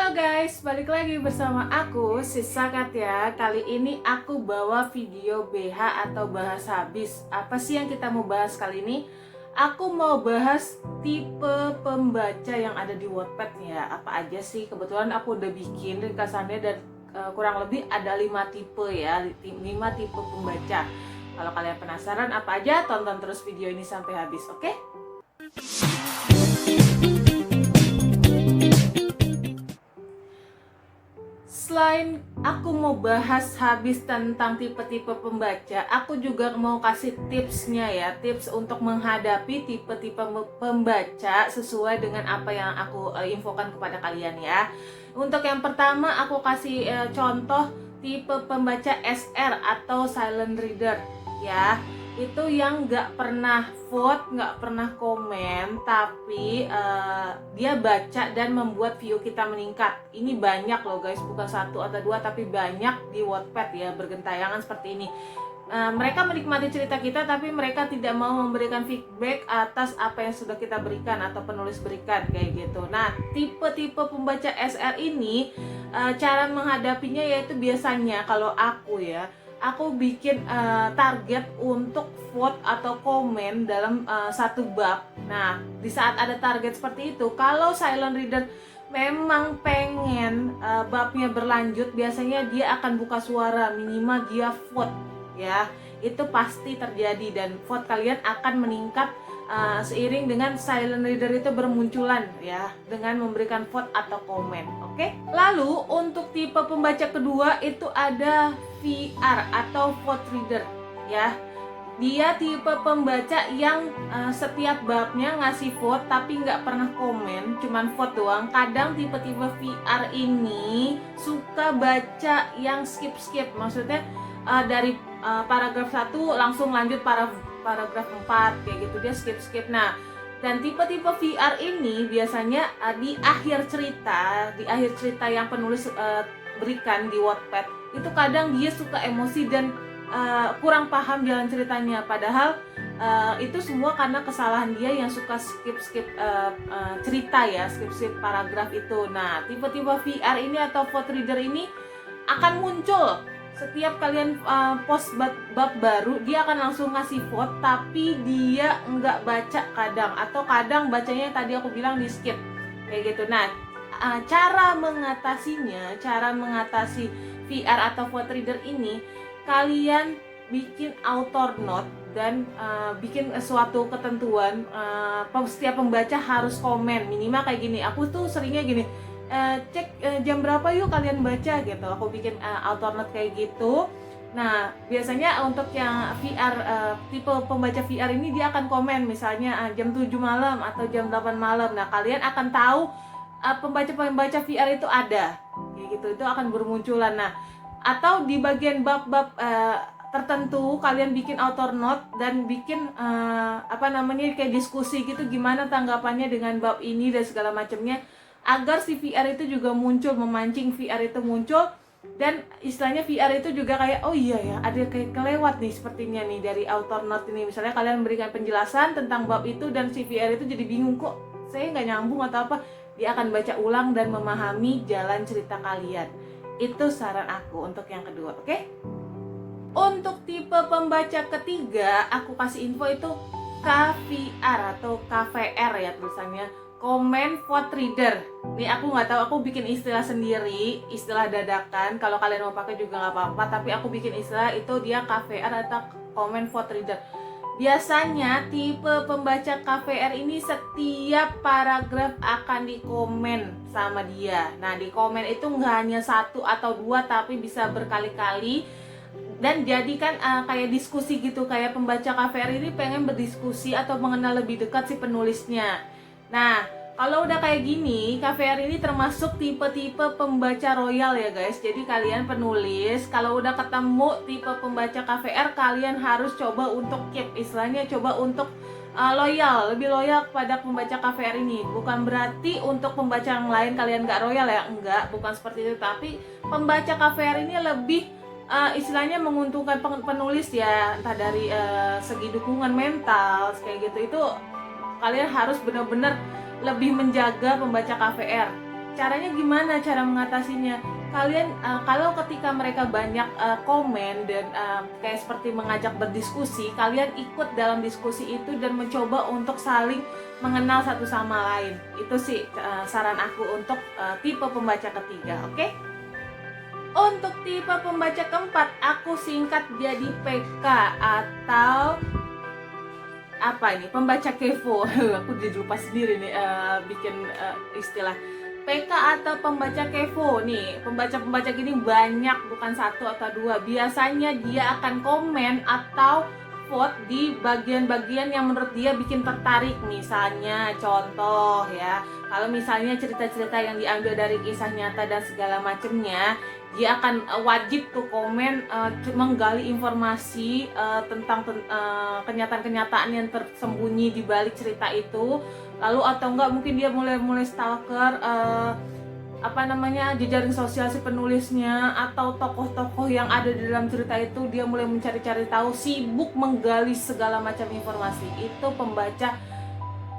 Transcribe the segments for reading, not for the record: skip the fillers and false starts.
Halo guys, balik lagi bersama aku, Sisa Katya. Kali ini aku bawa video BH atau bahas habis. Apa sih yang kita mau bahas kali ini? Aku mau bahas tipe pembaca yang ada di Wattpad ya. Apa aja sih? Kebetulan aku udah bikin ringkasannya dan kurang lebih ada 5 tipe ya, 5 tipe pembaca. Kalau kalian penasaran apa aja, tonton terus video ini sampai habis, oke? Selain aku mau bahas habis tentang tipe-tipe pembaca, aku juga mau kasih tipsnya ya, tips untuk menghadapi tipe-tipe pembaca sesuai dengan apa yang aku infokan kepada kalian ya. Untuk yang pertama aku kasih contoh tipe pembaca SR atau silent reader ya. Itu yang nggak pernah vote, nggak pernah komen, tapi dia baca dan membuat view kita meningkat. Ini banyak loh guys, bukan satu atau dua, tapi banyak di Wattpad ya, bergentayangan seperti ini. Mereka menikmati cerita kita, tapi mereka tidak mau memberikan feedback atas apa yang sudah kita berikan atau penulis berikan, kayak gitu. Nah, tipe-tipe pembaca SR ini, cara menghadapinya yaitu biasanya kalau aku ya, aku bikin target untuk vote atau komen dalam satu bab. Nah, di saat ada target seperti itu, kalau silent reader memang pengen babnya berlanjut, biasanya dia akan buka suara, minimal dia vote ya. Itu pasti terjadi dan vote kalian akan meningkat seiring dengan silent reader itu bermunculan ya, dengan memberikan vote atau komen. Oke? Lalu untuk tipe pembaca kedua itu ada VR atau vote reader ya. Dia tipe pembaca yang setiap babnya ngasih vote tapi nggak pernah komen, cuman vote doang. Kadang tipe-tipe VR ini suka baca yang skip-skip, maksudnya dari paragraf 1 langsung lanjut paragraf 4 kayak gitu, dia skip-skip. Nah, dan tipe-tipe VR ini biasanya di akhir cerita yang penulis berikan di Wattpad, itu kadang dia suka emosi dan kurang paham jalan ceritanya, padahal itu semua karena kesalahan dia yang suka skip-skip cerita ya, skip-skip paragraf itu. Nah, tipe-tipe VR ini atau vote reader ini akan muncul setiap kalian post bab baru, dia akan langsung ngasih vote, tapi dia nggak baca kadang, atau kadang bacanya yang tadi aku bilang di skip kayak gitu. Nah, cara mengatasi VR atau vote reader ini, kalian bikin author note dan bikin suatu ketentuan, setiap pembaca harus komen minimal kayak gini. Aku tuh seringnya gini, cek jam berapa yuk kalian baca gitu. Aku bikin author note kayak gitu. Nah, biasanya untuk yang VR, tipe pembaca VR ini dia akan komen misalnya jam 7 malam atau jam 8 malam. Nah, kalian akan tahu pembaca VR itu ada kayak gitu, itu akan bermunculan. Nah, atau di bagian bab-bab tertentu kalian bikin author note dan bikin kayak diskusi gitu, gimana tanggapannya dengan bab ini dan segala macamnya, agar si VR itu juga muncul, memancing VR itu muncul. Dan istilahnya VR itu juga kayak, oh iya ya, ada kayak kelewat nih sepertinya nih dari author note ini. Misalnya kalian memberikan penjelasan tentang bab itu dan si VR itu jadi bingung, kok saya nggak nyambung atau apa, dia akan baca ulang dan memahami jalan cerita kalian. Itu saran aku untuk yang kedua, oke? Untuk tipe pembaca ketiga, aku kasih info itu KVR atau KVR ya tulisannya, comment vote reader. Nih aku nggak tahu, aku bikin istilah sendiri, istilah dadakan. Kalau kalian mau pakai juga nggak apa-apa, tapi aku bikin istilah itu dia KVR atau comment vote reader. Biasanya tipe pembaca KVR ini setiap paragraf akan dikomen sama dia. Nah, di komen itu nggak hanya satu atau dua, tapi bisa berkali-kali. Dan jadikan kayak diskusi gitu, kayak pembaca KVR ini pengen berdiskusi atau mengenal lebih dekat si penulisnya. Nah, kalau udah kayak gini, KVR ini termasuk tipe-tipe pembaca royal ya guys. Jadi kalian penulis, kalau udah ketemu tipe pembaca KVR, kalian harus coba untuk keep, istilahnya coba untuk loyal, lebih loyal kepada pembaca KVR ini. Bukan berarti untuk pembaca yang lain kalian gak royal ya, enggak, bukan seperti itu. Tapi pembaca KVR ini lebih istilahnya menguntungkan penulis ya, entah dari segi dukungan mental kayak gitu. Itu kalian harus benar-benar lebih menjaga pembaca KVR. caranya gimana cara mengatasinya? Kalian kalau ketika mereka banyak komen dan kayak seperti mengajak berdiskusi, kalian ikut dalam diskusi itu dan mencoba untuk saling mengenal satu sama lain. Itu sih saran aku untuk tipe pembaca ketiga, oke? Untuk tipe pembaca keempat, aku singkat jadi PK atau apa ini? Pembaca kepo. Aku jadi lupa sendiri nih bikin istilah PK atau pembaca kepo nih. Pembaca-pembaca gini banyak, bukan satu atau dua. Biasanya dia akan komen atau vote di bagian-bagian yang menurut dia bikin tertarik. Misalnya contoh ya, kalau misalnya cerita-cerita yang diambil dari kisah nyata dan segala macemnya, dia akan wajib tuh komen menggali informasi tentang kenyataan-kenyataan yang tersembunyi di balik cerita itu. Lalu atau enggak mungkin dia mulai stalker jejaring sosial si penulisnya atau tokoh-tokoh yang ada di dalam cerita itu. Dia mulai mencari-cari tahu, sibuk menggali segala macam informasi. Itu pembaca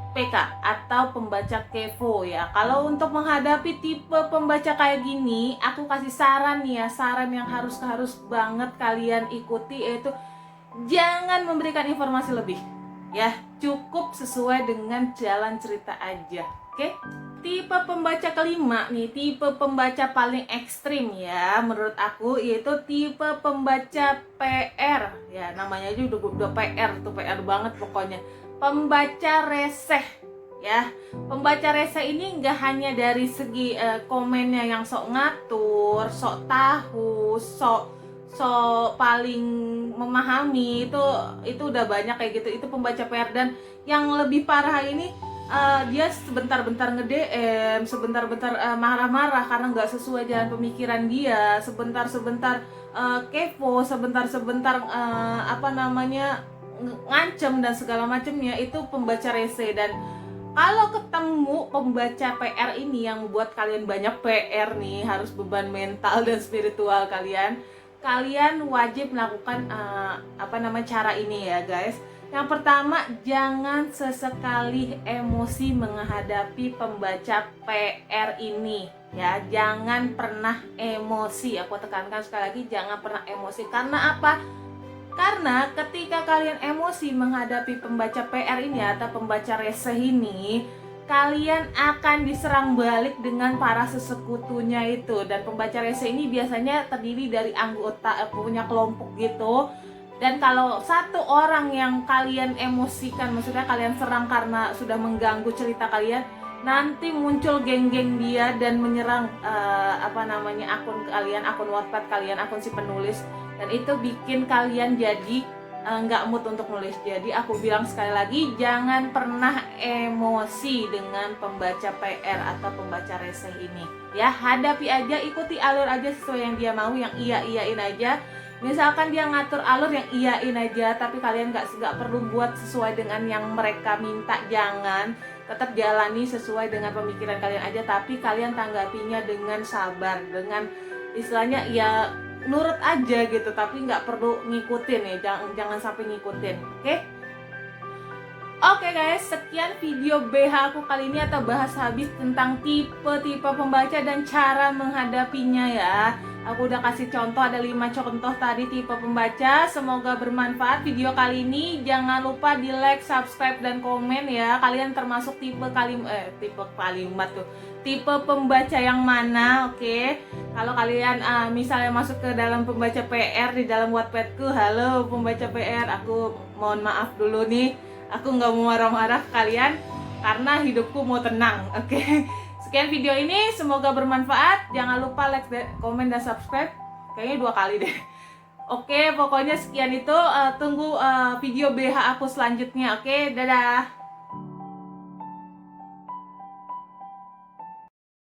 PK atau pembaca kepo ya. Kalau untuk menghadapi tipe pembaca kayak gini, aku kasih saran nih ya, saran yang harus banget kalian ikuti, yaitu jangan memberikan informasi lebih ya, cukup sesuai dengan jalan cerita aja, oke? Tipe pembaca kelima nih, tipe pembaca paling ekstrim ya menurut aku, yaitu tipe pembaca PR ya. Namanya aja udah PR tuh, PR banget pokoknya. Pembaca reseh ya. Pembaca reseh ini nggak hanya dari segi komennya yang sok ngatur, sok tahu, sok paling memahami, itu udah banyak kayak gitu. Itu pembaca PR. Dan yang lebih parah ini dia sebentar-bentar nge-DM, sebentar-bentar marah-marah karena nggak sesuai jalan pemikiran dia, sebentar-sebentar kepo, sebentar-sebentar ngancem dan segala macamnya. Itu pembaca rese. Dan kalau ketemu pembaca PR ini yang membuat kalian banyak PR nih, harus beban mental dan spiritual kalian wajib melakukan cara ini ya guys. Yang pertama, jangan sesekali emosi menghadapi pembaca PR ini ya. Jangan pernah emosi. Aku tekankan sekali lagi, jangan pernah emosi. Karena apa? Karena ketika kalian emosi menghadapi pembaca PR ini atau pembaca reseh ini, kalian akan diserang balik dengan para sesekutunya itu. Dan pembaca reseh ini biasanya terdiri dari anggota punya kelompok gitu. Dan kalau satu orang yang kalian emosikan, maksudnya kalian serang karena sudah mengganggu cerita kalian, nanti muncul geng-geng dia dan menyerang akun kalian, akun Wattpad kalian, akun si penulis. Dan itu bikin kalian jadi nggak mood untuk nulis. Jadi aku bilang sekali lagi, jangan pernah emosi dengan pembaca PR atau pembaca reseh ini ya. Hadapi aja, ikuti alur aja sesuai yang dia mau, yang iyain aja. Misalkan dia ngatur alur, yang iyain aja. Tapi kalian nggak perlu buat sesuai dengan yang mereka minta, jangan. Tetap jalani sesuai dengan pemikiran kalian aja, tapi kalian tanggapinya dengan sabar, dengan istilahnya ya nurut aja gitu, tapi nggak perlu ngikutin ya, jangan sampai ngikutin, oke? Oke guys, sekian video BH aku kali ini, atau bahas habis tentang tipe-tipe pembaca dan cara menghadapinya ya. Aku udah kasih contoh, ada 5 contoh tadi tipe pembaca. Semoga bermanfaat video kali ini. Jangan lupa di like, subscribe, dan komen ya. Kalian termasuk tipe pembaca yang mana, oke? Kalau kalian misalnya masuk ke dalam pembaca PR di dalam Wattpadku, halo pembaca PR, aku mohon maaf dulu nih. Aku nggak mau marah-marah ke kalian karena hidupku mau tenang, oke? Sekian video ini, semoga bermanfaat. Jangan lupa like, komen, dan subscribe. Kayaknya 2 kali deh. Oke, pokoknya sekian itu. Tunggu video BH aku selanjutnya. Oke, dadah.